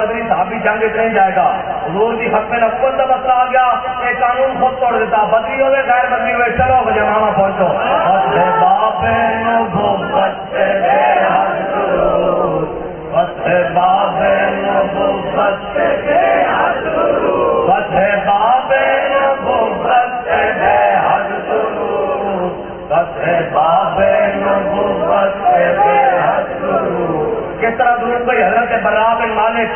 بدری صحابی جنگ نہیں جائے گا. حضور کی حق میں نبوت کا مسئلہ آ گیا, یہ قانون خود توڑ دیتا, بدری ہوئے غیر بدری ہوئے, چلو جمامہ پہنچو. باب نبوت سے بے حد درود, باب نبوت سے بے حد درود, باب نبوت سے بے حد درود, باب نبوت سے بے حد درود. کس طرح درود بھائی حضرت برا بن مالک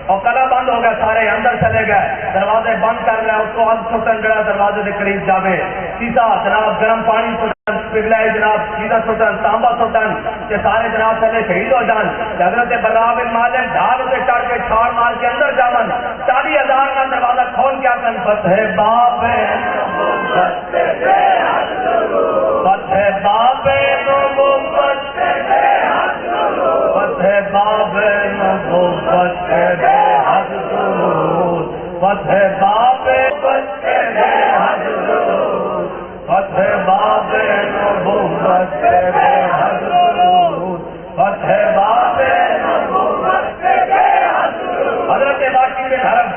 اور کلا بند ہو گیا, سارے اندر چلے گئے, دروازے بند کر رہے, اس کو اب چھٹن جڑا دروازے کے قریب جاوے, سیدھا جناب گرم پانی چھٹن, پگلائے جناب سیدھا چھٹن, تانبا چھٹن, کہ سارے جناب چلے شہید ہو جان. حضرت برا بن مالک ڈھال سے چڑھ کے چھال مار کے اندر جاون, 40,000 کا دروازہ کھول کے آکن فتح باب نبوت سے بے حد درود, فتح باب نبوت سے بے حد درود, فتح باب نبوت سے بے حد درود, فتح باب نبوت سے بے حد درود, فتح باب نبوت سے بے حد درود, فتح باب نبوت سے بے حد درود. حضرت باقی کے دھرم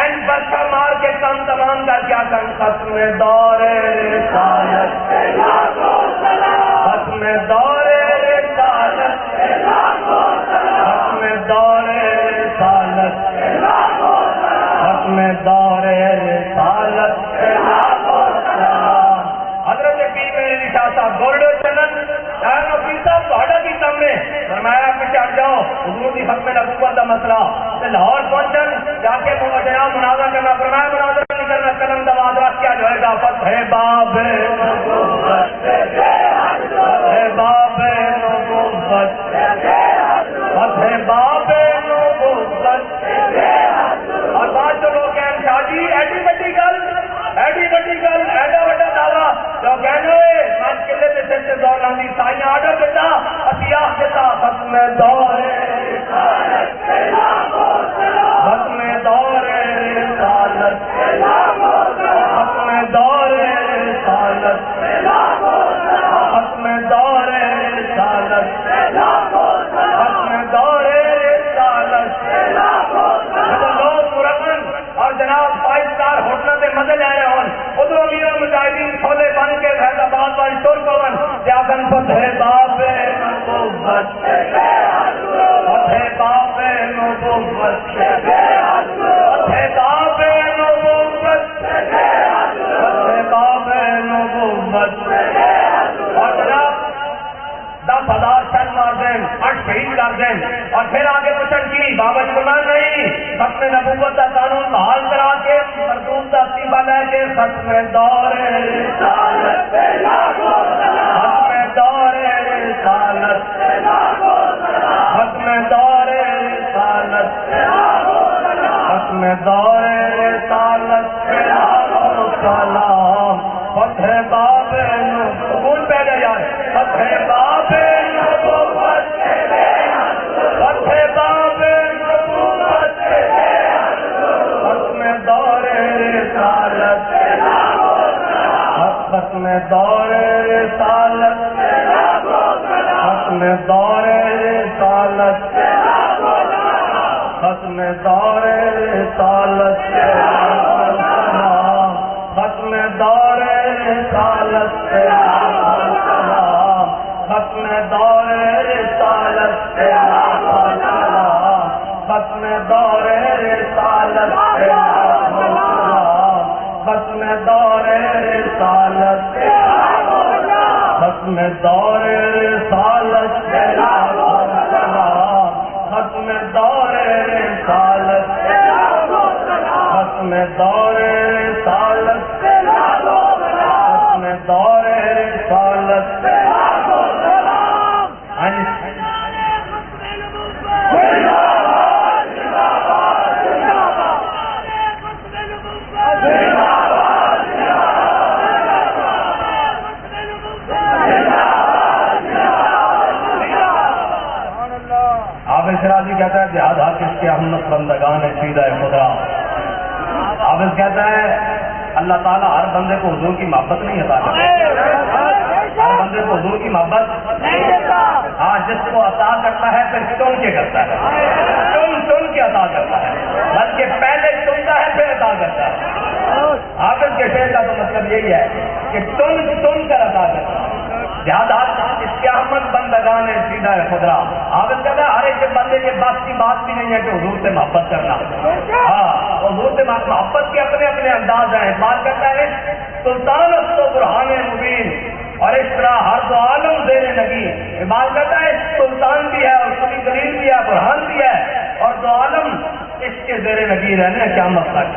اینڈ بچہ مار کے کام تمام کر کیا کن ختم دور رسالت سے لاکھوں سلام, ختم دور رسالت سے لاکھوں سلام, ختم دور رسالت سے لاکھوں سلام, ختم دور رسالت سے لاکھوں سلام. حضرت پیر میرے نشاہ صاحب گولڈو چنن شاہر پیر صاحب تھوڑا کی کم نے فرمایا پیچھے ہٹ جاؤ, حضور کی حق میں نبوت کا مسئلہ لاہور پہنچن جا کے جناب مناظرہ کرنا, فرمایا مناظرہ نہیں کرنا, قلم دباد رکھ کیا جائے گا. فتح باب نبوت سے بے حد درود, فتح باب نبوت سے بے حد درود, فتح باب نبوت سے بے حد درود. اور بات جو لوگ کہیں شاہ جی ایڈی بڑی گل, ایڈی بڑی گل, ایڈا بڑا دعویٰ جو کہنے ہوئے مانچ قلعے کے سر سے دور لاندی سائیاں آڈر دیتا, اتیاح دیتا, ختم دور رسالت سے لاکھوں سلام, ختم دور رسالت سے لاکھوں سلام, ختم دور رسالت سے لاکھوں سلام, ختم دور رسالت سے لاکھوں سلام, ختم دور رسالت سے لاکھوں سلام. لوگ مرمن اور جناب 5 سٹار ہوٹل سے مزے لے رہے ہوں, ادھر امیر مجاہدین کھولے بن کے حیدرآباد والی ٹور پون جاگن فتح باب نبوت سے بے حد درود, فتح باب نبوت سے بے حد درود, فتح باب نبوت سے بے حد درود, فتح باب نبوت سے بے حد درود. اور جناب 10,000 شن مار دیں, 8 شہید کر دیں, اور پھر آگے پوچھن کی بابا جی فرمان نہیں, ختم نبوت کا قانون بحال کرا کے مردود کا استعفا لے کے ختم دور رسالت سے لاکھوں سلام, ختم دور رسالت سے لاکھوں سلام, ختم دور رسالت سے لاکھوں سلام, ختم دور رسالت سے لاکھوں سلام. فتح باب نبوت پہ جا یار, فتح باب نبوت سے بے حد درود, فتح باب نبوت سے بے حد درود, ختم دور رسالت سے لاکھوں سلام, ختم دور رسالت سے لاکھوں سلام, ختم دور رسالت سے لاکھوں سلام, ختم دور رسالت سے لاکھوں سلام, ختم دور رسالت سے لاکھوں سلام, ختم دور رسالت سے لاکھوں سلام, ختم دور رسالت سے لاکھوں سلام, ختم دور رسالت سے لاکھوں سلام, ختم دور رسالت سے لاکھوں سلام, ختم دور رسالت سے لاکھوں سلام, ختم دور رسالت سے لاکھوں سلام, ختم دور رسالت سے لاکھوں سلام. حافظ شرازی کہتا ہے جہاد حافظ کیا ہمت بندگان سیدھا خدا. حافظ کہتا ہے اللہ تعالیٰ ہر بندے کو حضور کی محبت نہیں عطا کرتا, ہر بندے کو حضور کی محبت نہیں دیتا. ہاں جس کو عطا کرتا ہے پھر چن کے کرتا ہے, چن فعل کا تو مطلب یہی ہے کہ چن کر عطا کرنا. لہٰذا اس کے احمد بندگان سیدھا ہے خدرا. عابد کہتا ہے ہر ایک بندے کے بس کی بات بھی نہیں ہے کہ حضور سے محبت کرنا. ہاں حضور سے محبت کے اپنے اپنے انداز ہیں. بات کرتا ہے سلطان و برہان مبین اور اس طرح ہر دو عالم زیر نگی. بات کرتا ہے سلطان بھی ہے اور کبھی دلیل بھی ہے, برہان بھی ہے, اور دو عالم اس کے زیر نگی رہنے قیامت تک.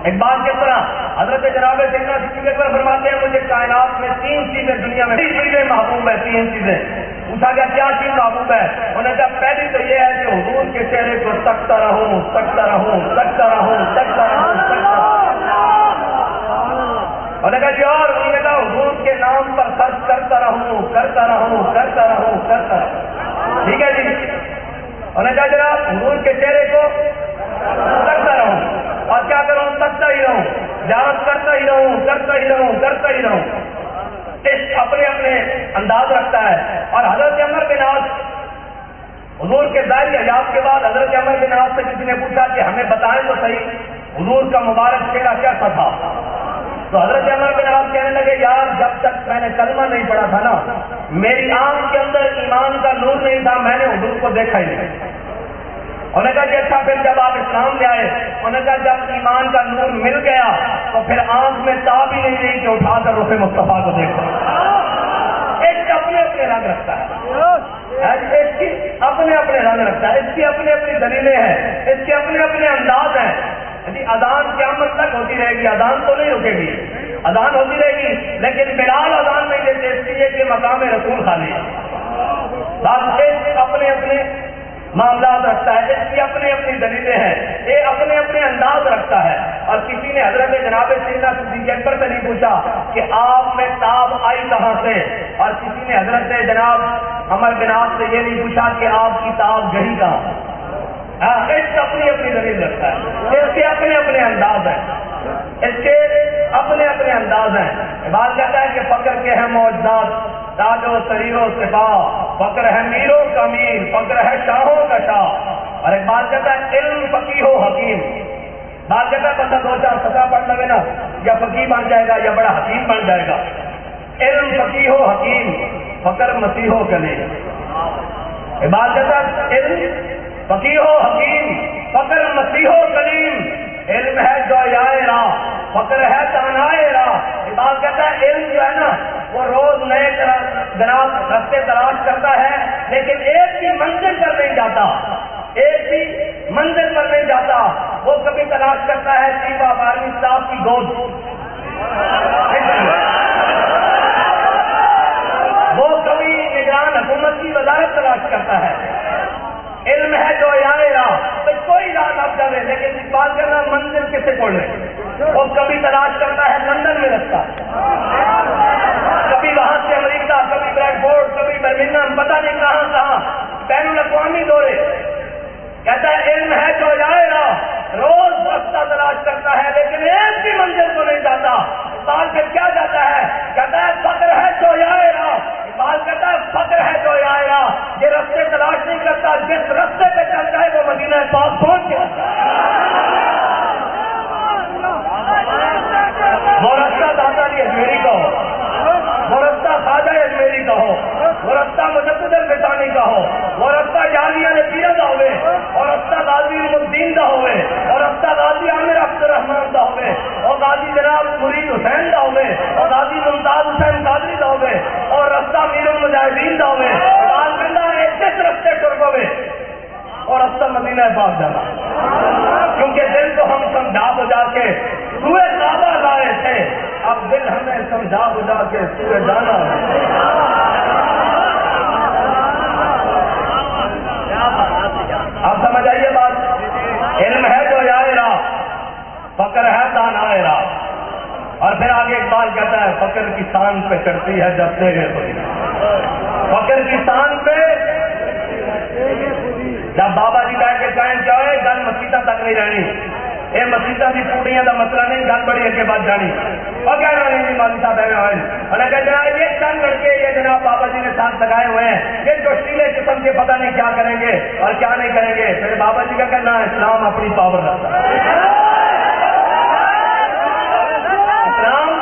ایک بات کس طرح حضرت جناب سیدنا صدیق اکبر فرماتے ہیں مجھے کائنات میں 3 چیزیں دنیا میں 3 چیزیں محبوب ہے. 3 چیزیں. پوچھا گیا کیا چیز محبوب ہے؟ انہوں نے کہا پہلی تو یہ ہے کہ حضور کے چہرے کو تکتا رہوں تکتا رہوں تکتا رہوں تکتا رہوں تکتا رہوں. انہوں نے کہا جی اور انہوں نے کہا حضور کے نام پر خرچ کرتا رہوں کرتا رہوں کرتا رہوں کرتا رہوں. ٹھیک ہے جی. انہوں نے کہا جناب حضور کے چہرے کو تکتا رہوں اور کیا کروں تکتا ہی رہوں, زیارت کرتا ہی رہوں کرتا ہی رہوں کرتا ہی رہوں. اس اپنے اپنے انداز رکھتا ہے. اور حضرت عمر بن عاص حضور کے ظاہری حیات کے بعد حضرت عمر بن عاص سے کسی نے پوچھا کہ ہمیں بتائیں تو صحیح حضور کا مبارک چہرہ کیسا تھا. تو حضرت عمر بن عاص کہنے لگے یار جب تک میں نے کلمہ نہیں پڑھا تھا نا میری آنکھ کے اندر ایمان کا نور نہیں تھا, میں نے حضور کو دیکھا ہی نہیں. انہوں نے کہا کہ اچھا پھر جب آپ اسلام لے آئے, انہوں نے کہا جب ایمان کا نور مل گیا تو پھر آنکھ میں تاب ہی نہیں رہی کہ اٹھا کر رخ مصطفیٰ کو دیکھو. ایک اپنے اپنے رنگ رکھتا ہے, اس کی اپنے اپنے رنگ رکھتا ہے, اس کی اپنی اپنی دلیلیں ہیں, اس کے اپنے اپنے انداز ہیں. جی اذان قیامت تک ہوتی رہے گی, اذان تو نہیں رکے گی, اذان ہوتی رہے گی, لیکن بلال اذان نہیں دیتے اس لیے کہ مقام رسول خالی ہے. اپنے اپنے معاملات رکھتا ہے, اس کی اپنی اپنی دلیلیں ہیں, یہ اپنے اپنے انداز رکھتا ہے. اور کسی نے حضرت جناب سیدنا صدیق اکبر سے نہیں پوچھا کہ آپ میں تاب آئی کہاں سے, اور کسی نے حضرت جناب عمر بن عاص سے یہ نہیں پوچھا کہ آپ کی تاب گئی کہاں. اس اپنی اپنی دلیل رکھتا ہے, اس کے اپنے اپنے انداز ہیں, اس کے اپنے اپنے انداز ہیں. بات کہتا ہے کہ فقر کے ہیں معجزات تاج و سریر و سپاہ, فقر ہے میروں کا میر, فقر ہے شاہوں کا شاہ. اور ایک بات کہتا ہے علم فقیہ و حکیم. بات کہتا ہے بندہ 2-4 فتح پڑھ لگے نا یا فقیہ بن جائے گا یا بڑا حکیم بن جائے گا. علم فقیہ و حکیم, فقر مسیح و کلیم. ایک بات کہتا ہے علم فقیہ و حکیم, فقر مسیح و کلیم. علم ہے جویائے راہ, فقر ہے دانائے راہ. بات کہتا ہے علم جو ہے نا وہ روز نئے جناب رستے تلاش کرتا ہے, لیکن ایک ہی منزل پر نہیں جاتا, ایک ہی منزل پر نہیں جاتا. وہ کبھی تلاش کرتا ہے شیبہ بارمی صاحب کی گود, وہ کبھی نگران حکومت کی وزارت تلاش کرتا ہے. علم ہے جو آئے راہ, تو کوئی راہ نہ چلے, لیکن اس بات کرنا منزل کسے کھولے. وہ کبھی تلاش کرتا ہے لندن میں رکھتا, کبھی وہاں سے امریکہ, کبھی بریڈ فورڈ, کبھی برمنگھم, پتہ نہیں کہاں کہاں بین الاقوامی دورے. کہتا ہے علم ہے جو آئے راہ, روز رستہ تلاش کرتا ہے لیکن ایک بھی منزل کو نہیں جاتا. بات پھر کیا جاتا ہے, کہتا ہے فقر ہے جو آئے راہ. بات کہتا ہے فقر ہے جو آئے راہ, یہ رستے تلاش نہیں کرتا, جس رستے پہ چلتا ہے وہ مدینہ پاک پہنچ گیا. وہ رستہ داتا علی اجمیری کا ہو, وہ رستہ خواجہ اجمیری کا ہو, وہ رستہ مجدد الفتانی کا ہو, وہ رستہ جالیہ نصیرہ کا ہوئے, اور رستہ غازی الدین کا ہوئے, اور رستہ غازی عامر عبد الرحمان کا ہوئے, اور غازی جناب مرید حسین کا ہوئے, اور غازی ممتاز حسین قادری کا ہوئے, اور رستہ میر المجاہدین کا ہوئے. بات کرنا ہے جس رستے ٹر ہوئے اور رستہ مدینہ پاک جانا, کیونکہ دل کو ہم سمجھا بجا کے سوئے کعبہ لائے تھے, اب دل ہمیں سمجھا بجا کے سوئے جانا ہے. آپ سمجھ آئیے بات. علم ہے جو آئے راہ, فقر ہے دانائے راہ. اور پھر آگے اقبال کہتا ہے فقر کی شان پہ چڑھتی ہے جب سے گئے, فقر کی شان پہ جب بابا جی بیٹھ کے کہیں جائے گل مسیطہ تک نہیں رہنی, یہ مسیطہ کی پوڑیاں کا مسئلہ نہیں, گل بڑی اگے بات جانی. اور کہہ رہا نہیں مالی صاحب ہے انہیں کہتے ہیں یہ چند لڑکے یہ جناب بابا جی نے ساتھ لگائے ہوئے ہیں, یہ جوشیلے قسم کے پتہ نہیں کیا کریں گے اور کیا نہیں کریں گے. پھر بابا جی کا کہنا اسلام اپنی پاور رکھتا ہے, اسلام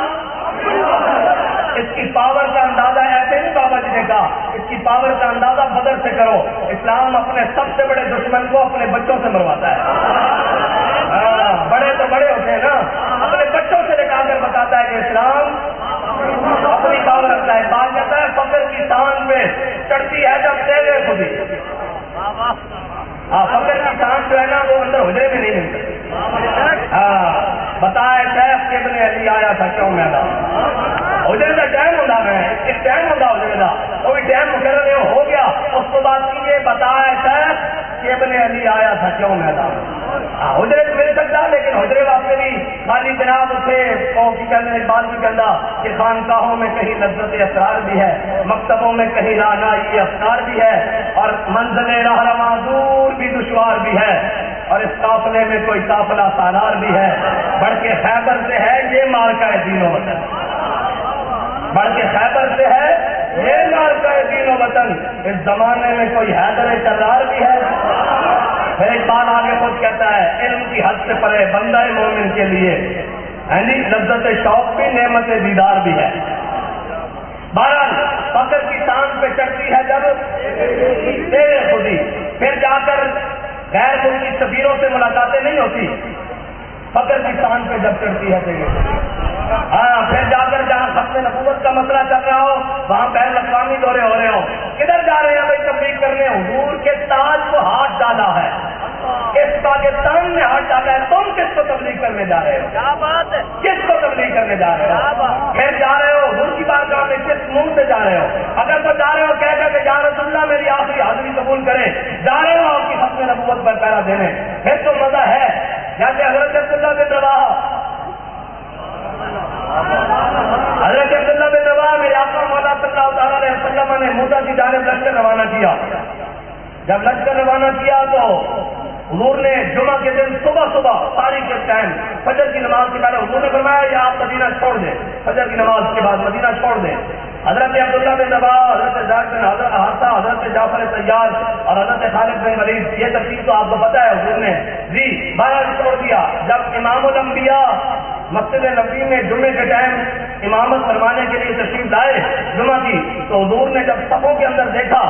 اس کی پاور کا اندازہ ایسے نہیں بابا جی نے کہا، اس کی پاور کا اندازہ بدر سے کرو۔ اسلام اپنے سب سے بڑے دشمن کو اپنے بچوں سے مرواتا ہے۔ بڑے تو بڑے ہوتے ہیں نا، اپنے بچوں سے دکھا کر بتاتا ہے کہ اسلام اپنی پاور رکھتا ہے۔ بات کرتا ہے فقر کی تان پہ چڑھتی ہے جب تیرے خودی۔ فقر کی تان جو ہے نا وہ اندر حجرے میں نہیں ملتی۔ بتایا شیخ ابن علی آیا تھا کیوں میدان، حجرے کا ٹائم ہوتا ہے، ایک ٹائم ہوتا حجرے کا، وہ بھی ٹائم مقرر ہو گیا۔ اس کو بات کیجیے، بتایا شیخ ابن علی آیا تھا کیوں میدان۔ حجرے تو مل سکتا لیکن حجرے واسطے بھی خالی جناب تھے بات بھی کرنا کہ خانقاہوں میں کہیں لذت اسرار بھی ہے، مکتبوں میں کہیں رعنائی افکار بھی ہے، اور منزل رہنما دور بھی دشوار بھی ہے، اور اس قافلے میں کوئی قافلہ سالار بھی ہے۔ بڑھ کے خیبر سے ہے یہ مارکہ دین و وطن، بڑھ کے خیبر سے ہے یہ مارکہ دین و وطن۔ اس زمانے میں کوئی حیدر کرار بھی ہے۔ پھر ایک بات آگے خود کہتا ہے، علم کی حد سے پرے بندہ مومن کے لیے لذت شوق بھی نعمت دیدار بھی ہے۔ بہرحال فقر کی تان پہ چڑھتی ہے جب تیرے خودی، پھر جا کر غیر ملکی سفیروں سے ملاقاتیں نہیں ہوتی، فقر کی تان پہ جب چڑھتی ہے تیرے خودی۔ پھر جا کر جہاں ختم نبوت کا مسئلہ چل رہا ہو وہاں بین الاقوامی دورے ہو رہے ہو، کدھر جا رہے ہیں بھائی تبلیغ کرنے؟ حضور کے تاج کو ہاتھ ڈالا ہے، اس پاکستان میں ہاتھ ڈالا ہے، تم کس کو تبلیغ کرنے جا رہے ہو؟ کیا بات ہے، کس کو تبلیغ کرنے جا رہے ہو؟ پھر جا رہے ہو حضور کی بارگاہ میں کس منہ سے جا رہے ہو؟ اگر تو جا رہے ہو کہہ کر کہ یا رسول اللہ میری آخری حاضری قبول کرے، جا رہے ہو آپ کی ختم نبوت پر پہرا دینے، پھر تو مزہ ہے۔ جیسے حضرت عبداللہ بن رواحہ، حضرت عبداللہ بن رواحہ میرے آقا مولا صلی اللہ تعالیٰ علیہ وسلم نے موسیٰ کی جانب لشکر روانہ کیا۔ جب لشکر روانہ کیا تو حضور نے جمعہ کے دن صبح صبح تاریخ کے ٹائم فجر کی نماز کے پہلے حضور نے فرمایا یہ آپ مدینہ چھوڑ دیں، فجر کی نماز کے بعد مدینہ چھوڑ دیں۔ حضرت عبداللہ بن رواحہ، حضرت زید بن حارثہ، حضرت جعفر طیار اور حضرت خالد بن ولید، یہ ترتیب تو آپ کو پتہ ہے حضور نے جی باہر چھوڑ دیا۔ جب امام الانبیاء مسجد نبوی میں جمعے کے ٹائم امامت فرمانے کے لیے تشریف لائے جمعہ کی، تو حضور نے جب صفوں کے اندر دیکھا،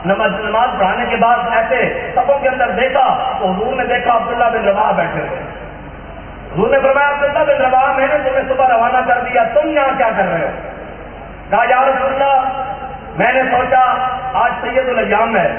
نماز پڑھانے کے بعد ایسے صفوں کے اندر دیکھا تو حضور نے دیکھا عبداللہ بن رواحہ بیٹھے ہوئے۔ حضور نے فرمایا عبداللہ بن رواحہ میں نے تمہیں صبح روانہ کر دیا، تم یہاں کیا کر رہے ہو؟ کہا یا رسول اللہ میں نے سوچا آج سید الایام ہے،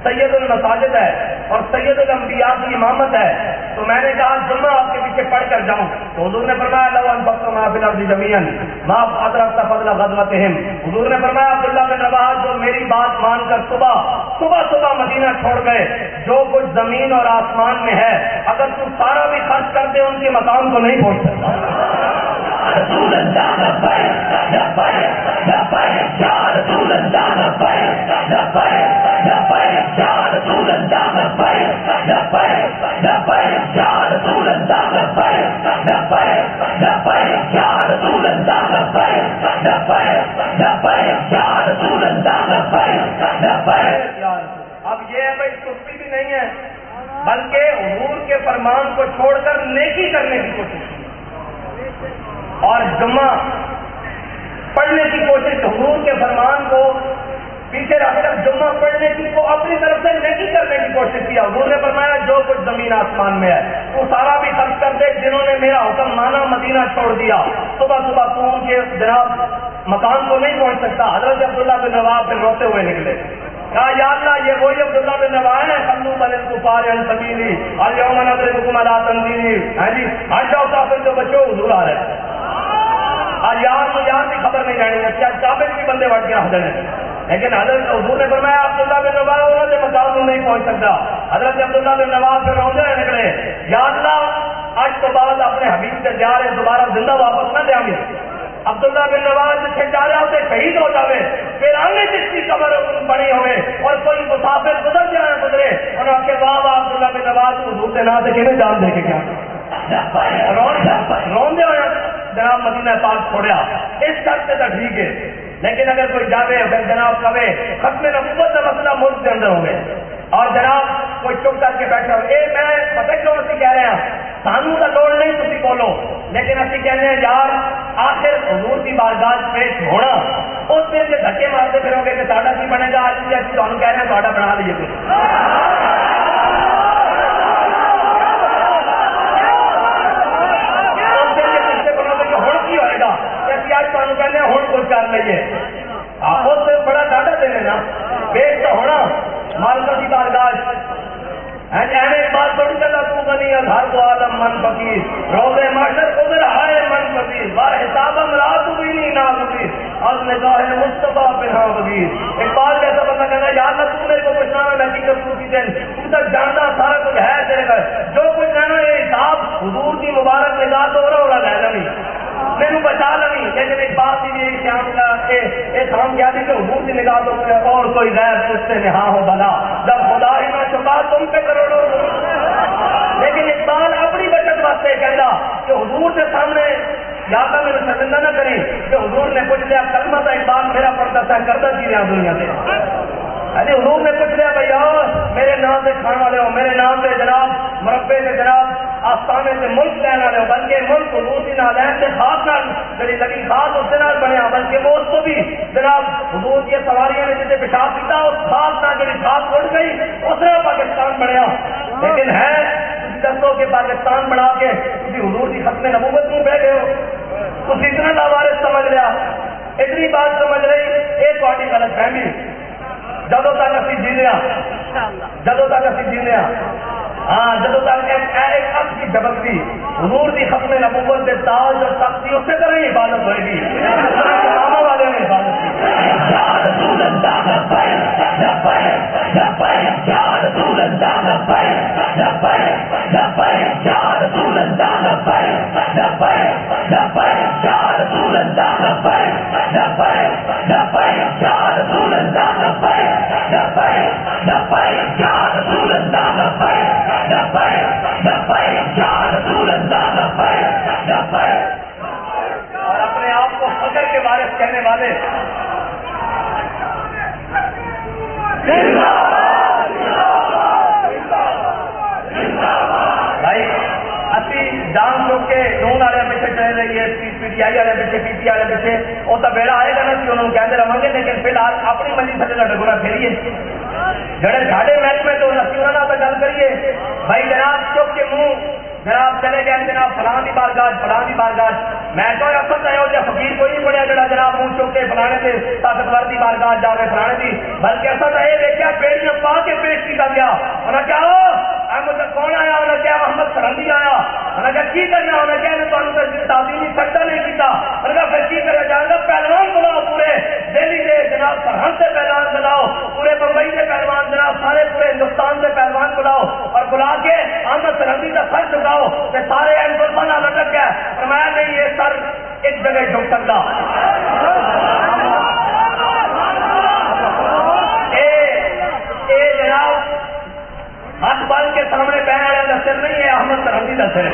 سید المساجد ہے اور سید الانبیاء کی امامت ہے، تو میں نے کہا جمعہ آپ کے پیچھے پڑھ کر جاؤں۔ تو حضور نے فرمایا لو انفقت ما فی الارض جميعا ما ادرکت فضل غزوتهم۔ حضور نے فرمایا عبداللہ بن رواحہ جو میری بات مان کر صبح مدینہ چھوڑ گئے، جو کچھ زمین اور آسمان میں ہے اگر تو سارا بھی خرچ کر دے ان کے مقام کو نہیں پہنچ سکتا۔ رسول اللہ لبیک لبیک لبیک یا رسول اللہ لبیک لبیک لبیک یا رسول اللہ لبیک لبیک لبیک یا رسول اللہ لبیک لبیک لبیک یا رسول اللہ لبیک لبیک لبیک یا رسول اللہ لبیک لبیک۔ اب یہ ہے بھائی سستی بھی نہیں ہے بلکہ حضور کے فرمان کو چھوڑ کر نیکی کرنے کی کوشش اور جمعہ پڑھنے کی کوشش، حضور کے فرمان کو پیچھے رکھ کر جمعہ پڑھنے کی کو اپنی طرف سے نیکی کرنے کی کوشش کیا۔ حضور نے فرمایا جو کچھ زمین آسمان میں ہے وہ سارا بھی خرچ کر دے، جنہوں نے میرا حکم مانا مدینہ چھوڑ دیا، صبح تو ان کے جناب مکان کو نہیں پہنچ سکتا۔ حضرت عبداللہ بن رواحہ پھر روتے ہوئے نکلے، کہا یا اللہ یہ وہی عبداللہ بن رواحہ ہے خلو بن الکفار عن سبیلی الیوم نضربکم علی تنزیلی، ہاں جی ہٹ جاؤ کافر جو بچو حضور آ رہے ہیں۔ آج یار کی خبر نہیں جانی ہے، کیا کافر بھی بندے بٹ کے رکھ دینے، لیکن حضرت حضور نے فرمایا عبداللہ بن رواحہ انہوں نے مقام میں نہیں پہنچ سکتا۔ حضرت عبداللہ بن رواحہ پھر روندے نکلے، یا اللہ آج تو بعد اپنے حبیب سے جا رہے دوبارہ زندہ واپس نہ دیں گے۔ عبداللہ بن رواحہ جتنے جا رہے ہوتے شہید ہو جاوے، پھر آگے جس کی قبر بنی ہوئے اور کوئی مسافر گزر جائے گزرے اور آپ کے واہ واہ عبداللہ بن رواحہ تو حضور سے نہ دیکھے جان دے کے کیا روندے ہوئے جناب مدینہ پاک چھوڑیا۔ اس شرط سے تو ٹھیک ہے، لیکن اگر کوئی جاوے اگر جناب کہے ختم نبوت کا مسئلہ ملک کے اندر ہو گئے اور جناب کوئی چپ کر کے بیٹھا ہو، میں پتہ کیوں سے کہہ رہے ہیں سانو تو لوڑ نہیں تھی بولو، لیکن اسی کہنے ہیں یار آخر حضور کی بارگاہ پیش ہونا، اس دن سے دھکے مارتے پھرو گے کہ ساڈا کی بنے گا، آج بھی اسی تمہیں کہہ رہے ہیں تھوڑا بنا لیجیے کچھ۔ اس دن کے پیچھے بنو گے کہ ہوں کی ہوئے گا کہ اسی آج تمہیں کہنے ہیں ہوں کچھ کر لیجیے، آپ اس سے بڑا ڈاٹا دینے نا پیش تو ہونا مالکہ کی بارگاہ۔ ایک بات تھوڑی چلا تو غنی ہر کو عالم من فقیر، روز معاشر ادھر ہائے من فقیر، بار حساب رات بھی نہیں نازبیر، از نگاہ مصطفیٰ پنہا بغیر۔ ایک بات کیسا بندہ کہنا یا اللہ تو میرے کو پوچھنا میں حقیقت تو کی دن تو تک جانتا سارا کچھ ہے تیرے گھر، جو کچھ کہنا یہ حساب حضور کی مبارک نگاہ تو ہو رہا ہے نہیں میرے بچا لگی، لیکن ایک بات یہ شام کا ایک ہم کیا تھی کہ حضور کی نگاہ تو اور کوئی غیر تجھ سے نہا ہو بلا، جب خدا ہی نہ چکا تم پہ کروڑوں، لیکن اقبال اپنی بچت واسطے کہنا کہ حضور کے سامنے یا تو میرے شرمندہ نہ کریں کہ حضور نے پوچھ لیا کلمہ تھا اقبال میرا پڑتا تھا کردہ کی رہا دنیا سے، ارے حضور نے پوچھ لیا بھائی میرے نام سے کھانے والے ہو، میرے نام سے جناب مربے سے جناب آستانے سے ملک لینے والے ہو، بلکہ ملک حضور کی نالین سے خاص نال میری لگی خاص اس سے نال بنیا، بلکہ وہ اس کو بھی جناب حضور کی سواریاں نے جسے پیشاب پیتا اس خاص نال میری خاص اڑ گئی اس نے پاکستان بنیا، لیکن ہے دسو کہ پاکستان بنا کے کسی حضور کی ختم نبوت میں بیٹھے ہو، کچھ اتنا لاوارث سمجھ لیا، اتنی بات سمجھ رہی ایک بڑی غلط فہمی، جدوں تک اسی جینے جدوں تک اسی جینے ہاں جدوں تک ایک اک کی جبک تھی حضور کی ختم نبوت کے تاج اور تخت تھی اسی طرح ہی عبادت ہوئے گی، امامہ والے نے عبادت کی۔ اور اپنے آپ کو فخر کے وارث کہنے والے بھائی اسی جان چوک کے نون والے پیچھے چلے رہی ہے، پی ٹی آئی والے پیچھے پی ٹی آئی والے پیچھے وہ تو بیڑا آئے گا نا کہ انہوں کہتے رہیں گے، لیکن فی الحال اپنی منزل تھلے کا ڈگورا پھیریے جڑے ساڑھے محکمے تو نسی انہوں نے گل کریے بھائی جناب چوک کے منہ جناب چلے گئے جناب فلاں دی بارگاہ فلاں دی بارگاہ، میں تو اصل ہے وہ فقیر کوئی نہیں پڑیا جڑا جناب منہ چوک کے فلانے سے طاقتور دی بارگاہ جا کے فلانے دی، بلکہ ایسا تو یہ دیکھا بیڑیاں پا کے پیش کیا گیا، انہیں کیا مجھے کون آیا، انہیں کیا محمد سرحدی آیا، انہیں کیا کی کرنا، انہیں کیا تمہیں تعلیمی سجدہ نہیں کیتا، انہیں کہا پھر کی کرا جائے گا پہلوان بلاؤ پورے دہلی سے جناب سرحد سے پہلوان بلاؤ، پورے بمبئی سے پہلوان جناب سارے پورے ہندوستان سے پہلوان بلاؤ اور بلا کے احمد سرحدی کا سر جھکاؤ کہ سارے اینڈ نہ لٹک گیا، فرمایا نہیں یہ سر ایک جگہ جھک سکتا، اے جناب ہاتھ بال کے سامنے پہنے والے کا سر نہیں ہے، احمد سرحدی کا سر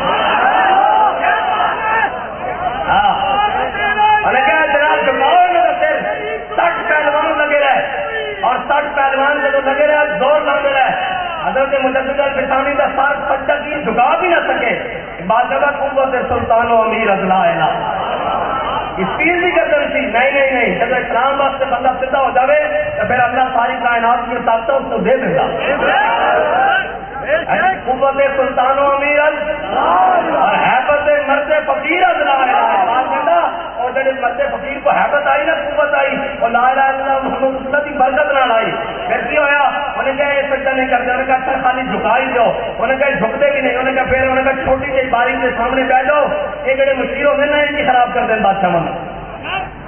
جناب جھکاؤ میرا سر، 60 پہلوان لگے رہے اور 60 پہلوان جب لگے رہے زور لگے رہے، حضرت مجدد الفسانی کا سر سجدہ کی جھکا بھی نہ سکے، بات جگہ قوت سلطان و امیر ازلا ہے اسپیڈ بھی قدر تھی، نہیں جب اسلام واسطے بندہ سدھا ہو جاوے تو پھر اللہ ساری کائنات کی طاقت اس کو دے دے گا، قوت سلطان و امیر اور حیبت مرد فقیر ازلا ہے، بات جگہ اور جب مرد فقیر کو حیبت آئی نا قوت آئی اور لا الہ الا اللہ محمد رسول اللہ کی برکت نہ لائی، پھر کی ہویا انہیں کہا یہ سجدہ نہیں کرتے، انہیں کہا اچھا خالی جھکا ہی دو، انہیں کہا جھکتے بھی نہیں، انہیں کہا پھر انہیں کہا چھوٹی سی باری کے سامنے بیٹھ جاؤ، یہ جڑے مشیر ہوتے نا ان کی خراب کر دیں بادشاہ من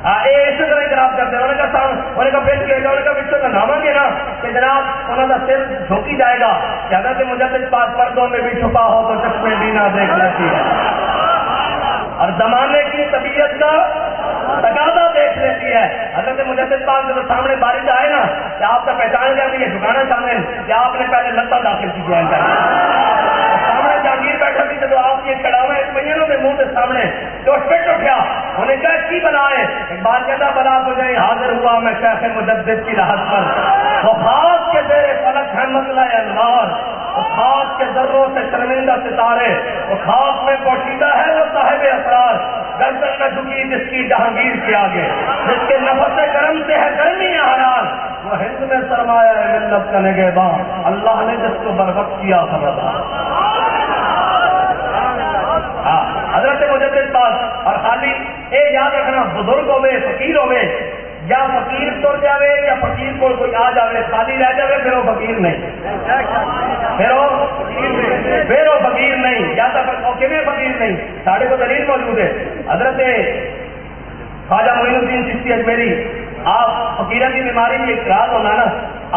یہ اسی طرح خراب کرتے ہیں، انہیں کہا پھر کیا جائے، انہیں کہا پچھوں کا نامہ گے نا کہ جناب انہوں کا سر جھوکی جائے گا کہ حضرت مجدد پاک پردوں میں بھی چھپا ہو تو چشمے بھی نہ دیکھ لیتی ہے، اور زمانے کی طبیعت کا تقاضا دیکھ لیتی ہے، حضرت مجدد پاک جب سامنے بارش آئے نا کہ آپ کا پہچان کر یہ جھکانا شامل یا آپ نے پہلے لتا داخل کی جائیں گا، سامنے جہانگیر بیٹھا تھی جب آپ یہ کڑاوے پہنوں کے منہ کے سامنے جو پٹ اٹھا انہیں کہا کی بلا ہے، ایک بات کہتا بلا کو جائے حاضر ہوا میں شیخ مجدد کی راحت پر، وہ خاص کے زیر فلک ہے مطلع انوار، وہ خاص کے ذروں سے شرمندہ ستارے وہ خاک میں پوشیدہ ہے وہ صاحب اسرار، گردن نہ جھکی جس کی جہانگیر کے آگے، جس کے نفس کرم سے ہے گرمی حرار، وہ ہند میں سرمایہ ہے ملت کا نگہباں، اللہ نے جس کو بروقت کیا خبردار۔ حضرت مجدد پاک، اور خالی اے یاد رکھنا بزرگ ہوئے فقیر ہوئے، یا فقیر تر جاوے یا فقیر کو کوئی آ جاوے خالی رہ جاوے پھر وہ فقیر نہیں، پھر وہ فقیر نہیں، یا تو کیویں فقیر نہیں؟ ساڑھے کو دلیل موجود ہے، حضرت خواجہ معین الدین چشتی اجمیری، آپ فقیرت کی بیماری میں ایک راز ہونا نا،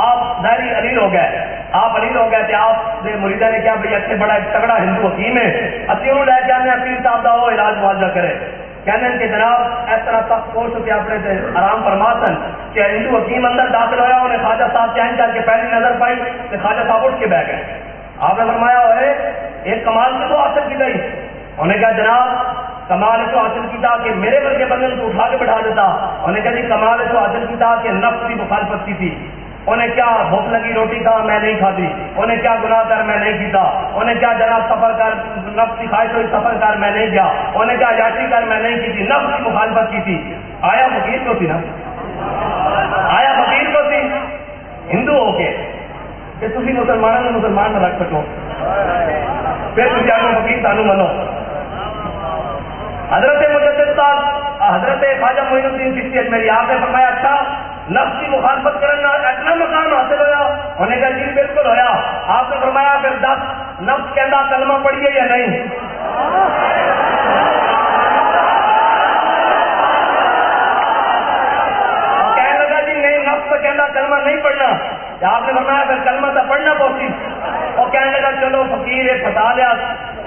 آپ ظاہری علیل ہو گئے، آپ علیل ہو گئے تھے، آپ نے مریدہ نے کیا بھائی اچھے بڑا ایک تگڑا ہندو حکیم ہے، اسی انہوں لے کے آنے پیر صاحب دا وہ علاج معالجہ کرے، کہنے کہ جناب اس طرح تک کوش ہو کے اپنے سے آرام فرما سن کہ ہندو حکیم اندر داخل ہوا، انہیں خواجہ صاحب چین کر کے پہلی نظر پائی کہ خواجہ صاحب اٹھ کے بیٹھ گئے، آپ نے فرمایا ہوئے ایک کمال سے تو حاصل کی گئی، انہیں کہا جناب کمال تو حاصل کیتا کہ میرے ورگے بندے کو اٹھا کے بٹھا دیتا، انہیں کہا جی کمال تو حاصل کیتا کہ نفس کی مخالفت کی تھی، انہیں کیا بھوک لگی روٹی کھا میں نہیں کھاتی، انہیں کیا گناہ کر میں نہیں کیتا، انہیں کیا جناب سفر کر نفس کی خواہش ہوئی سفر کر میں نہیں گیا، انہیں کیا یاتری کر میں نہیں کی تھی، نفس کی مخالفت کی تھی، آیا فقیر کو تھی نا، آیا فقیر کو تھی ہندو ہو کے کہ تسی مسلمانوں نے مسلمان نہ رکھ سکو، پھر تسی آگے فقیر سانو منو۔ حضرت مجدد صاحب حضرت خواجہ معین الدین چشتی اجمیری آپ نے فرمایا اچھا نفس کی مخالفت کرنا اتنا مقام حاصل ہویا، انہیں کہا جی بالکل ہویا، آپ نے فرمایا پھر 10 نفس کہندا کلمہ پڑھیے یا نہیں؟ کہنے لگا جی نہیں نفس کہندا کلمہ نہیں پڑھنا، آپ نے فرمایا پھر کلمہ تو پڑھنا پوسی، اور کہنے لگا چلو فقیر پھنسا لیا،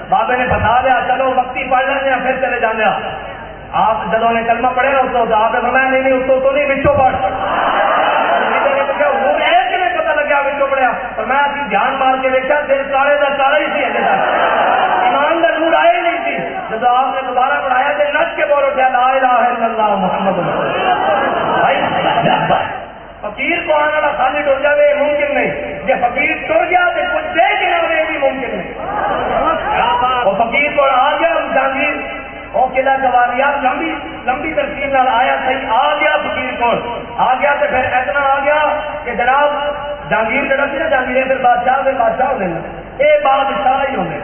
بابے نے بتا دیا چلو وقتی پڑھ لینے پھر چلے جانے، آپ جب نے کلمہ پڑھے نا اس کو آپ نے فرمایا نہیں اس کو تو نہیں بچوں پڑھ، پتا لگا بچوں پڑھیا، فرمایا اسی دھیان مار کے دیکھا دل کالے کا کالا ہی سی، ایمان کا نور آئے نہیں سی، جب آپ نے دوبارہ پڑھایا تو نچ کے بول اٹھا لا الہ الا اللہ محمد رسول اللہ۔ فقیر کو آنے والا خالی ٹر جائے یہ ممکن نہیں، یہ فقیر ٹر گیا تو کچھ دے کے نہ یہ بھی ممکن نہیں، وہ فقیر کو آ گیا جہانگیر وہ قلعہ جواریات لمبی ترتیب نال آیا صحیح آ گیا فقیر کو آ گیا تو پھر اتنا آ گیا کہ جناب جہانگیر جڑا سی نا جہانگیر پھر بادشاہ کے بادشاہ ہوتے ہیں یہ بادشاہ ہی ہوتے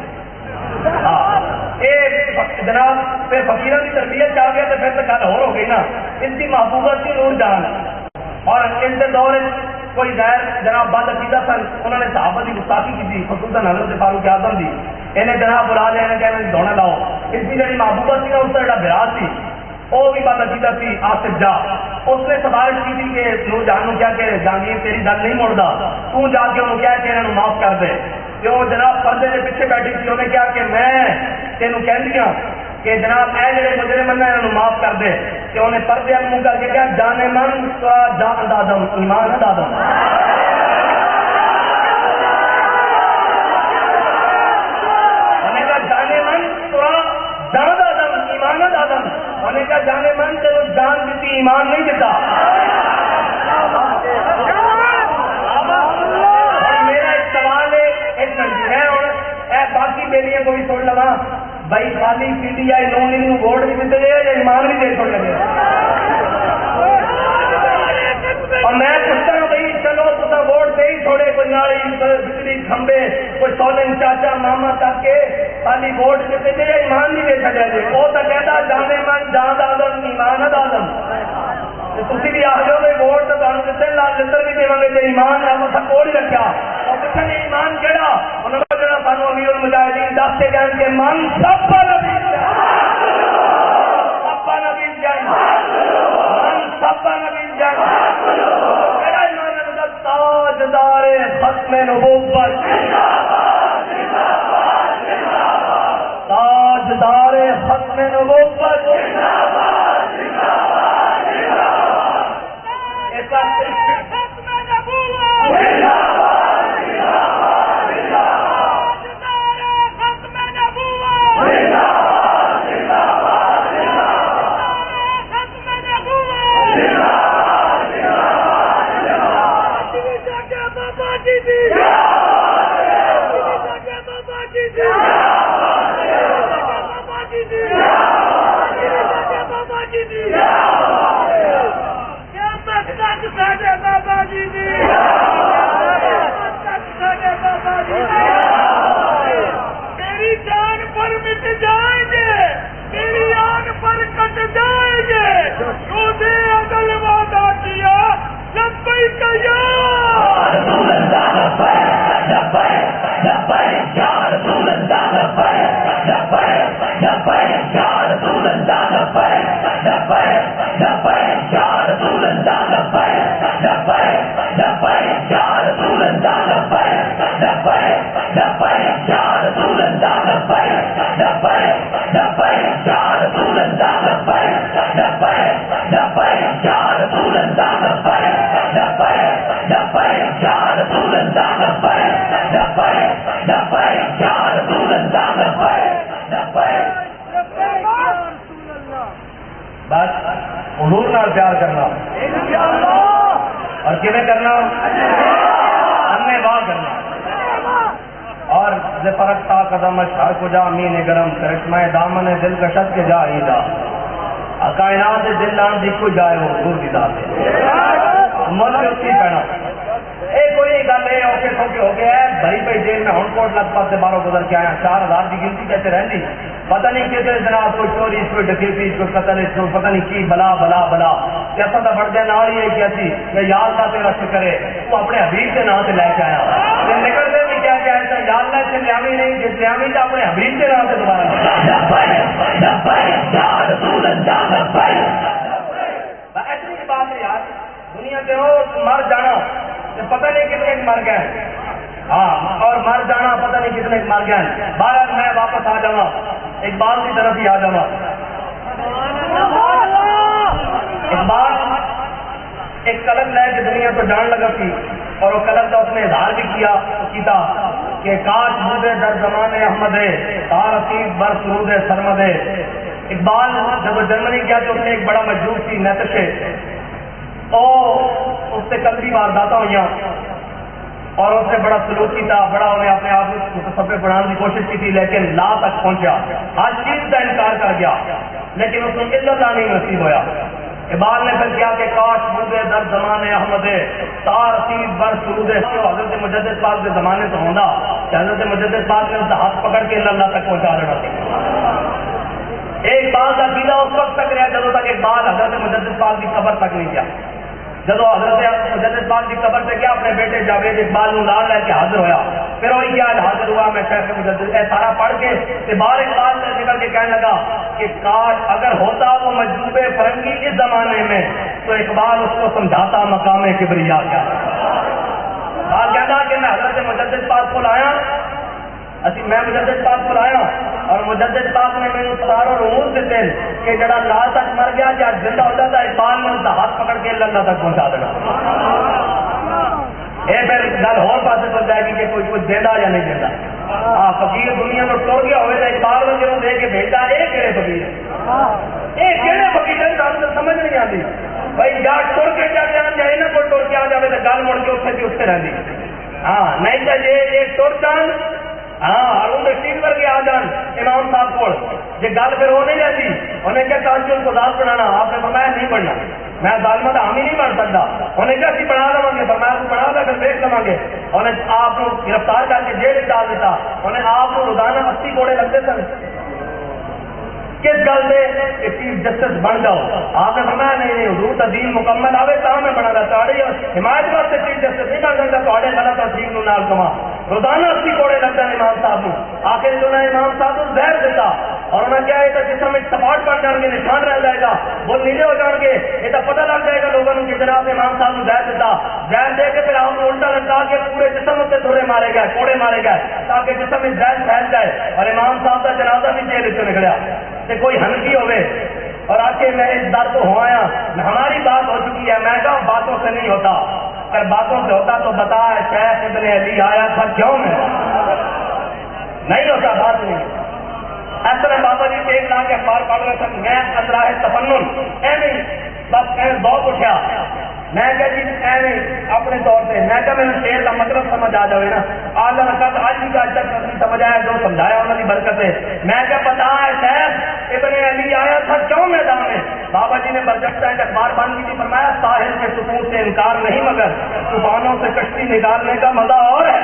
جناب پھر فقیروں کی تربیت آ گیا تو پھر تو گل ہو گئی نا، اس کی محبوبت تھی نور جہاں، اور اس کے دور کوئی غیر جناب بد عقیدہ سن، انہوں نے صحابہ کی گستاخی کی تھی، خصوصاً حضرت فاروق اعظم دی، انہیں جناب بلا لیا انہیں کہنا دوڑے لاؤ، اس کی جڑی محبوبہ تھی نا اس کا جڑا برا سی وہ بھی بد عقیدہ تھی آصف جا، اس نے سفارش کی تھی کہ نور جہاں کیا کہ جہانگیر تیری گل نہیں موڑتا، تو جا کے انہوں کیا کہ انہوں معاف کر دے، جو جناب پردے کے پیچھے بیٹھی تھی انہیں کیا کہ میں تینوں کہہ دیا کہ جناب اے جڑے مجرم ہیں انہوں معاف کر دے، کہ انہیں پردے منہ کر کے کیا جانے من کا جان دادم ایمان دادم، انہیں کہا جانے من تو جان دادم ایمان دادم، انہیں کہا جانے من سے وہ جان دیتی ایمان نہیں دیتا۔ اور میرا ایک سوال ہے ایک میں اور اے باقی بیلیاں کو بھی چھوڑ لگا بھائی خالی P T I known in vote بھی دیتے یا ایمان بھی دے چھوڑ لگے، اور میں پوچھتا ہوں بھائی چلو تو ووٹ دے ہی چھوڑے کوئی نالی بجلی کھمبے کوئی سولن چاچا ماما تک کے خالی ووٹ دیتے یا ایمان نہیں دے چڑیا جی، وہ تو کہتا جانے من جان آدم ایمان آدم، تھی بھی آخ بھائی ووٹ تو تمہیں کتنے لال لندر بھی دے گے جی ایمان ہے وہ سب کوڑ ہی رکھا، اور پوچھنے ایمان کہڑا انہوں نے جڑا سانو امیر المجاہدین دستے جان کے من سب نبی جان من سب نبی جان کہڑا ایمان ہے تاجدار ختم نبوت، تاجدار ختم نبوت، میری جان پر مٹ جائیں گے، میری آن پر کٹ جائیں گے، روزے عدل وعدہ کیا لبیک یا رسول اللہ لبیک لبیک یا رسول اللہ لبیک لبیک لبیک یا رسول اللہ لبیک لبیک لبیک یا رسول اللہ لبیک لبیک لبیک یا رسول اللہ لبیک لبیک لبیک یا رسول اللہ لبیک لبیک لبیک یا رسول اللہ لبیک لبیک لبیک یا رسول اللہ لبیک لبیک لبیک یا رسول اللہ لبیک لبیک لبیک یا رسول اللہ لبیک لبیک لبیک یا رسول اللہ. بس حضور نال پیار کرنا اور کیویں کرنا؟ انے واہ کرنا. اور فرق تا قدم شہر کو جا مین گرم کرشمہ دامن دل کشت کے جا عیدا کائنات دل لان دی کوئی جائے وہ حضور دی ذات ہے مل کے اسی پہنا. اے کوئی گل ہے اوکے سوکے ہو گیا ہے بھری پہ جیل میں ہن کوٹ لگ پاس سے باہر گزر کے آیا 4000 کی گنتی کیسے رہندی پتہ نہیں کتنے جناب کوئی چوری کوئی ڈکیتی کوئی قتل پتہ نہیں کی بلا بلا بلا کیسا تھا بڑھ جانا اور یہ کیسی کہ یار کا تیرا شکر ہے وہ اپنے حبیب کے نام سے لے کے آیا نکلتے بھی کیا کیا ایسا یار اللہ سے لیامی نہیں جس لیامی تو اپنے حبیب کے نام سے دوبارہ ایسی بات ہے یار دنیا کے ہو مر جانا پتہ نہیں کتنے مر گئے ہاں اور مر جانا پتہ نہیں کتنے مر گئے. بہرحال میں واپس آ جاؤں اقبال کی طرف ہی آ جاؤں. اقبال ایک قلم لے کے دنیا کو جان لگا تھی اور وہ قلم کا اس نے اظہار بھی کیا کہ کاش مودے در زمانے احمد ہے تارسیب بر سرود سرمد ہے. اقبال جب وہ جرمنی گیا تو اس نے ایک بڑا مجذوب تھی نیتش اس سے قلبی وارداتیں ہوئی اور اس نے بڑا سلوکی تھا بڑا انہیں اپنے آپ کو متصوف بنانے کی کوشش کی تھی لیکن لا تک پہنچا ہر چیز کا انکار کر گیا لیکن اس کو اللہ نہیں نصیب ہوا. اقبال نے پھر کیا کہ کاش مودے در زمانے احمد تارسیب بر سرود حضرت مجدد پاک کے زمانے تو ہونا کہ حضرت مجدد پاک نے اس کا ہاتھ پکڑ کے اللہ تک پہنچا دینا تھا. ایک بال کا عقیدہ اس وقت تک رہا جب تک ایک بال حضرت مجدد پاک کی قبر تک نہیں گیا. جب حضرت مجدد پاک کی قبر سے کیا اپنے بیٹے جاوید اقبال نو لال لے کے حاضر ہویا پھر وہی کیا حاضر ہوا میں شیخ مجدد سارا پڑھ کے بار اقبال سے نکل کے کہنے لگا کہ کاش اگر ہوتا وہ مجذوب فرنگی اس زمانے میں تو اقبال اس کو سمجھاتا مقام کبریا کیا. اقبال کہتا کہ میں حضرت مجدد پاک کو لایا میں مجدد پاک کو لایا اور مجدد پاک نے میرے ساروں رموز دیتے کہ جڑا لا تک مر گیا یا زندہ ہوتا تھا اقبال نے اس کا ہاتھ پکڑ کے اللہ تک پہنچا دینا. یہ پھر گل اور پاس چل جائے گی کہ کوئی دینا یا نہیں دینا. ہاں فقیر دنیا میں ٹر گیا ہوئے تو اقبال نے جو دے کے بھیجا یہ کہڑے فقیر ہے یہ کہڑے فقیر ہے تو سمجھ نہیں آتی بھائی یا ٹر کے جا کے آ جائے نا کوئی ٹر کے آ جائے تو گل مڑ کے اتنے کی اتنے رہتی. ہاں نہیں تو یہ ٹر جان ہاں ہارون رشید ورگے آ جان امام صاحب کو یہ گل پھر وہ نہیں رہتی انہیں کیا تاجر کو ذات بنانا آپ نے فرمایا نہیں بننا میں ظالمہ ہم ہی نہیں بن سکتا انہیں کیا اسی بنا لوا گے فرمایا کو بنا لے کر دیکھ لوا گے انہیں آپ کو گرفتار کر کے جیل ڈال دیتا انہیں آپ کو روزانہ 80 کوڑے لگتے سن کس گل سے کہ چیف جسٹس بن جاؤ آپ نے فرمایا نہیں حضور کا دین مکمل آئے تو میں بنا رہا تھوڑی حمایت واسطے چیف جسٹس نہیں بن سکتا تھوڑے غلط اور ٹھیک نال کما روزانہ 80 کوڑے لگتا ہے امام صاحب کو آخر جو نے امام صاحب کو زہر دیتا اور انہیں کیا ہے جسم میں سپاٹ پڑ جان گے نشان رہ جائے گا وہ نیلے ہو جان گے یہ تو پتہ لگ جائے گا لوگوں کو کہ جناب نے امام صاحب کو زہر دیتا زہر دے کے پھر آپ کو الٹا لٹکا کے پورے جسم سے دھرے مارے گئے کوڑے مارے گئے تاکہ جسم میں زہر پھیل جائے اور امام صاحب کا جنازہ بھی جیل سے نکلیا کہ کوئی ہنسی ہوئے اور آ کے میں اس در کو ہو آیا ہماری بات ہو چکی ہے میں کہا باتوں سے نہیں ہوتا اگر باتوں سے ہوتا تو بتا شیخ ابن علی آیا تھا کیوں میں نہیں ہوتا بات نہیں. اس طرح بابا جی ایک لاکھ اخبار پڑھ رہے تھے میں اطراح تفنن ایویں بس بہت اٹھا میں کہا جی ایویں اپنے طور سے میں کہا میرے شعر کا مطلب سمجھ آ جائے نا آج رکعت آج بھی آج تک نہیں سمجھ آیا جو سمجھایا انہوں نے برکت ہے میں کہا پتا ہے شیخ ابن علی آیا تھا کیوں میدان میں بابا جی نے برجستہ اخبار بان کی تھی، فرمایا ساحل کے سکون سے انکار نہیں مگر طوفانوں سے کشتی نکالنے کا مزہ اور ہے.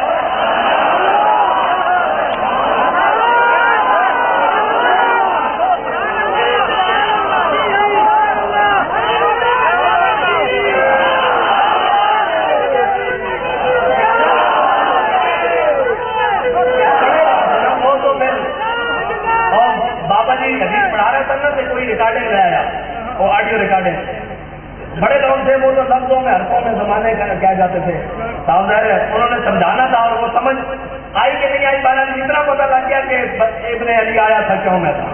ریکارڈنگ لے آیا، وہ آڈیو ریکارڈنگ. بڑے لوگ تھے وہ تو لفظوں میں حرفوں میں زمانے کہہ جاتے تھے. صاحب ظاہر ہے انہوں نے سمجھانا تھا اور وہ سمجھ آئی کہ نہیں آئی، بارہ اتنا پتا لگ گیا کہ ابن علی آیا تھا کیوں میں تھا.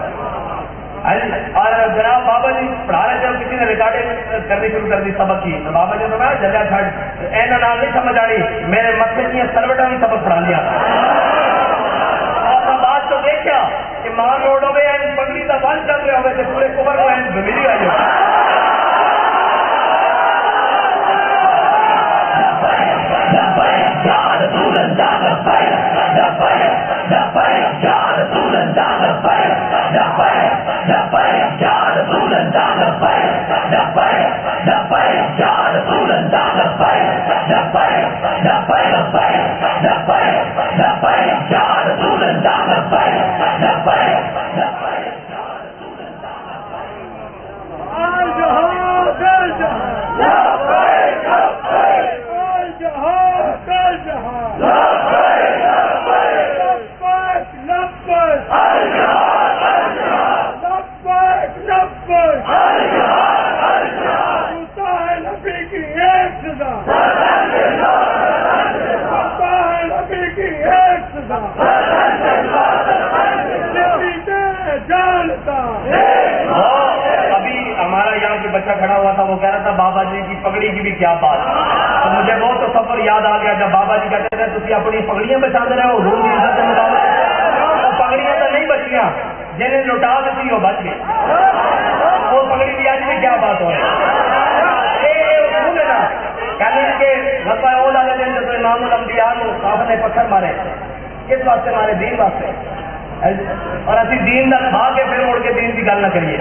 اور جناب بابا جی پڑھا رہے تھے، کسی نے ریکارڈنگ کرنی شروع کر دی سبق کی، تو بابا جی نے کہا جلیا چھٹ اینا نام نہیں سمجھ آ رہی، میرے متھے کی سروٹا بھی سبق پڑھا لیا. بات تو دیکھا کہ مان روڈ ہوئے پگڑی کا بند چل رہے ہوئے پورے کبر کو ملی آئی. بچہ کھڑا ہوا تھا، وہ کہہ رہا تھا بابا جی کی پگڑی کی بھی کیا بات. تو مجھے وہ تو سفر یاد آ گیا جب بابا جی کہتے تھے تھی اپنی پگڑیاں بچا رہے ہو روم کی عزت کے مطابق. وہ پگڑیاں تو نہیں بچیاں، جنہیں لوٹا دیتی وہ بچ گئی. وہ پگڑی کی آج بھی کیا بات ہو رہی نا. کہنے کہ غزوہ احد والے دن جب امام الانبیاء کو صاحب نے پتھر مارے، کس واسطے مارے؟ دین واسطے. اور اسی دین کا کھا کے پھر مڑ کے دین کی گل نہ کریے.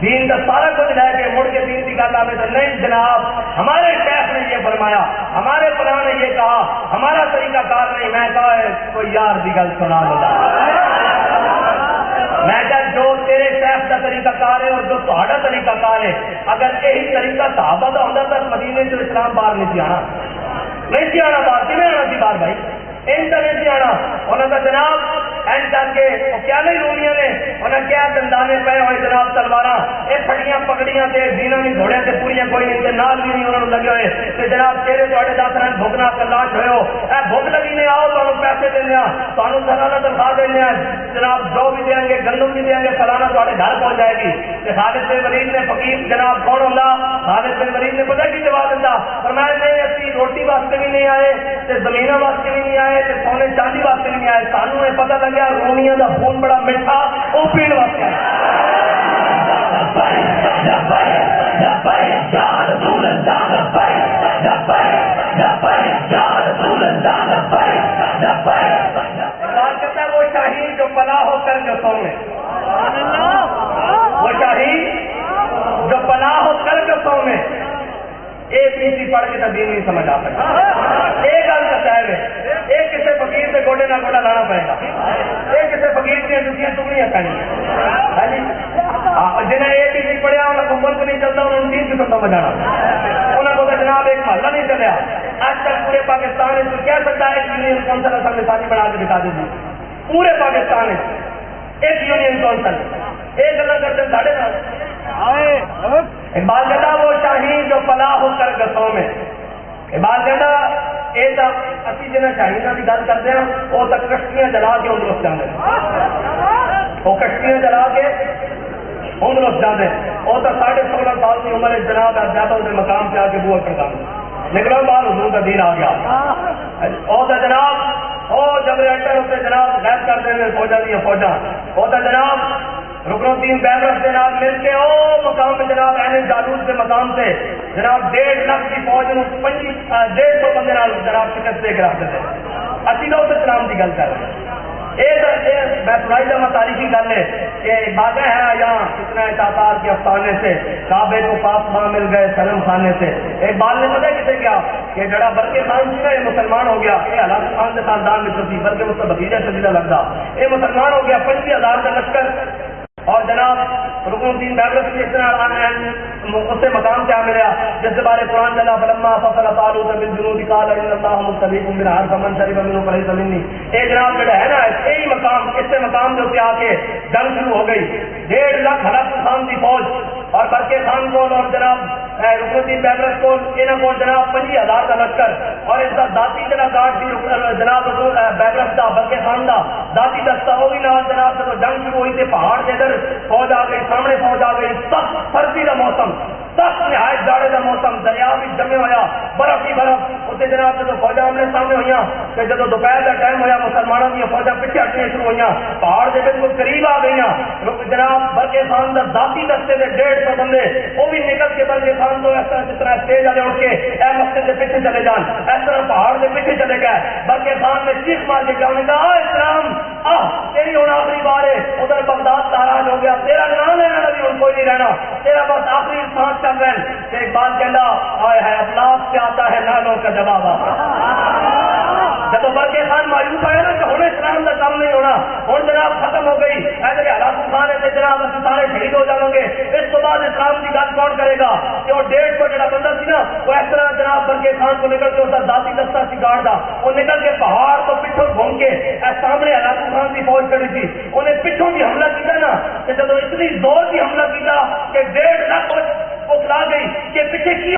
دین کا سارا کچھ لے کے مڑ کے دین کی گل آئے تو نہیں جناب. ہمارے شیخ نے یہ فرمایا، ہمارے فلاں نے یہ کہا، ہمارا طریقہ کار نہیں. میں کہا ہے کوئی یار کی گل سنا لگا. میں کہا جو تیرے شیخ کا طریقہ کار ہے اور جو تہاڈا طریقہ کار ہے، اگر یہی طریقہ صحابہ کا ہوتا تو مدینے سے اسلام باہر نہیں سی آنا. نہیں سی آنا باہر، کیوں آنا سی باہر بھائی؟ نہیں آنا. انہوں نے جناب اینڈ کر کے کیا نہیں رومیاں نے انہیں کیا دندانے پے ہوئے جناب تلواراں یہ پھڑیاں پکڑیاں تے دینا نہیں گھوڑے تے پوریاں کوئی نہیں تے نال بھی نہیں انہوں نے لگے ہوئے تے جناب تیرے تواڈے دس رن بھوکنا کلاش ہوئے ہو اے بھوک لگی نے آؤ تانوں پیسے دینے آ تانوں سالانہ تنخواہ دینے آ جناب جو بھی دیں گے گندم بھی دیں گے سالانہ تواڈے گھر پہنچ جائے گی. تے خالد بن ولید نے فقیر جناب کون ہوندا؟ خالد بن ولید نے پتہ کی جواب دتا فرمایا نہیں اسی روٹی واسطے بھی نہیں آئے تے زمیناں واسطے بھی نہیں آئے تے سونے چاندی واسطے بھی نہیں آئے. سانوں یہ پتہ لگا رومیاں دا خون بڑا میٹھا وہ پین واسطے وہ شاہین جو پناہ ہو کر جو سونے وہ شاہین جو پناہ ہو کر جو سونے ایک نیتی پڑھ کے تو دین نہیں سمجھ آ سکتا. ایک گل کا صاحب ہے ایک کسی فقیر سے گوڈے نہ گوڈا لانا پڑے گا. ایک کسی فقیر کی جتیاں ٹکڑیاں پہنی جنہیں ایک ہی نہیں پڑھیا انہیں کو ملک نہیں چلتا انہوں نے 3 قسم کا بجانا. انہوں کو تو جناب ایک محلہ نہیں چلیا. آج تک پورے پاکستان میں تو کہہ سکتا ہے ایک یونین کونسل اصل مثالی بنا کے دکھا دیجیے. پورے پاکستان میں ایک یونین کونسل ایک اللہ کرتے ساڑھے سال. اقبال کہتا وہ شاہین جو پناہ ہو کر گسوں میں. اقبال کہتا یہ اسی جنہیں شاہینوں کی گل کرتے ہیں وہ تک کشتیاں جلا کے اندر جانے وہ کشتیاں جلا کے اندر جانے وہ تو 16.5 سال کی عمر جناب زیادہ ان مقام پہ آ کے بوجھ کرتا نکلو بال حضور کا دین آ گیا. وہ تو جناب وہ جب ریٹر ہوتے جناب غائب کر دیں فوجا دیا فوجا وہ تو جناب رکن الدین بیبرس کے نام مل کے او مقام پہ جناب این جالوت کے مقام سے جناب 1.5 لاکھ کی فوج نو 150 بندے نال جناب شکست دے کے رکھتے تھے. اسی لوگ اسلام کی گل کر رہے ہیں. میں سنائی جمع تاریخی کر لے کہ باتیں ہیں یہاں کتنا تاتار کے افسانے سے کعبے کو پاس ماں مل گئے صنم خانے سے. ایک بال نے پتہ کسے کیا کہ جڑا برقے خان سی نا یہ مسلمان ہو گیا, یہ حالات خان کے خاندان میں چلتی بلکہ اس کا بھتیجا سجدہ لگتا, یہ مسلمان ہو گیا 25,000 کا لشکر. اور جناب رکن الدین بیبرس کی اس طرح اس سے مقام کیا ملا جس کے بارے قرآن چلا فلما فصل طالوت بالجنود قال ان اللہ مبتلیکم بنہر فمن شرب منه فلیس منی. اے جناب جڑا ہے نا یہی مقام, اس سے مقام جو آ کے جنگ شروع ہو گئی. 1.5 لاکھ ہلاکو خان کی فوج اور برقے خان کو اور جناب رکن الدین بیبرس کو انہوں کو جناب 25,000 کا لشکر اور اس کا ذاتی جڑا گارڈ بھی جناب بیبرس کا برقے خان کا ذاتی دستہ وہ بھی نال جناب جب جنگ شروع ہوئی تھی پہاڑ کے ادھر فوج آ گئی, سامنے فوج آ گئی. سخت سردی کا موسم, سخت نہایت جاڑے کا موسم, دریا بھی جمے ہوا, برف ہی برف. اسے جناب جب فوجاں آمنے سامنے ہوئی کہ جب دوپہر کا ٹائم ہوا مسلمانوں کی فوجاں پیچھے ہٹنے شروع ہوئی, پہاڑ کے بالکل قریب آ گئی. جناب برقے خان کا ذاتی دستے کے 150 بندے وہ بھی نکل کے برقے خان تو اس طرح جس طرح اسٹیج والے اٹھ کے اے مسجد کے پیچھے چلے جان, اس طرح پہاڑ کے پیچھے چلے گئے. برقے خان نے چیخ مار کے کیا, انہوں نے کہا اسلام تیری ہونا آخری بار ہے, ادھر بغداد تاراج ہو گیا, تیرا نام لینا بھی ان کوئی نہیں رہنا, تیرا بس آخری سانس چل رہے ہیں. ایک بات کہنا آئے ہے افلاس سے آتا ہے نانوں کا جواب آتا. جب برقے خان مایوس آیا نا کہ ہوں اسلام کا کام نہیں ہونا, ہوں جناب ختم ہو گئی, ایسے ہلاکو خان ہے جناب اصل سارے شہید ہو جائیں گے, اس تو بعد اسلام کی گل کون کرے گا. کہ وہ 150 جڑا بندہ سی نا وہ اس طرح جناب برقے خان کو نکل کے اس کا ذاتی دستہ سی گارڈ تھا, وہ نکل کے پہاڑ کو پچھوں گھوم کے سامنے ہلاکو خان کی فوج کھڑی تھی, انہیں پچھوں کی حملہ کیا نا کہ جب اتنی زور کی حملہ کیا کہ 1.5 لاکھ وہ کھلا گئی کہ پیچھے کی